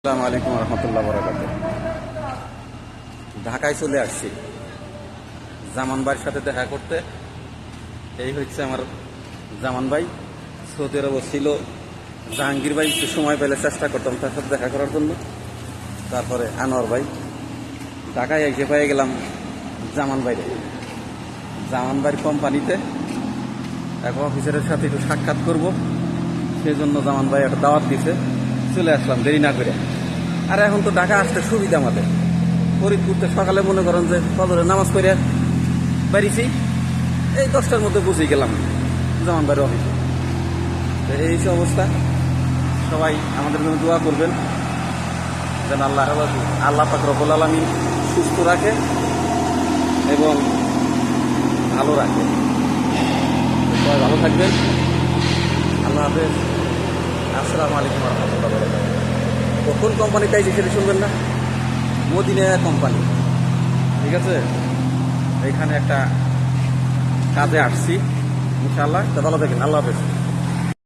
আসসালামু আলাইকুম রহমতুল্লাহ বরাকাত। ঢাকায় চলে আসছি জামান ভাইয়ের সাথে দেখা করতে। এই হচ্ছে আমার জামান ভাই। সৌদি আরব ছিল। জাহাঙ্গীর ভাই একটু সময় পেলে চেষ্টা করতাম তার সাথে দেখা করার জন্য। তারপরে আনোয়ার ভাই। ঢাকায় এসে পেয়ে গেলাম জামান ভাইরে। জামান ভাইয়ের কোম্পানিতে এক অফিসারের সাথে একটু সাক্ষাৎ করব, সেই জন্য জামান ভাই একটা দাওয়াত দিছে। চলে আসলাম দেরি না করে। আর এখন তো ঢাকা আসতে সুবিধা আমাদের। ফরিদপুরতে সকালে মনে করেন যে ফজরের নামাজ পড়ে বেরিয়েছি, এই 10টার মধ্যে পৌঁছে গেলাম জামান ভাইয়ের অফিসে। এই হচ্ছে অবস্থা। সবাই আমাদের জন্য দোয়া করবেন যেন আল্লাহ পাক রব্বুল আলামিন সুস্থ রাখে এবং ভালো রাখে। সবাই ভালো থাকবেন। আল্লাহ হাফেজ। আসসালামু আলাইকুম রহমতুল্লাহ বরাকাতুহু। কোন কোম্পানিতে আইছে সেটা শুনবেন না? মদিনা কোম্পানি, ঠিক আছে। এখানে একটা কাজে আসছি ইনশাআল্লাহ। ভালো থাকেন। আল্লাহ হাফেজ।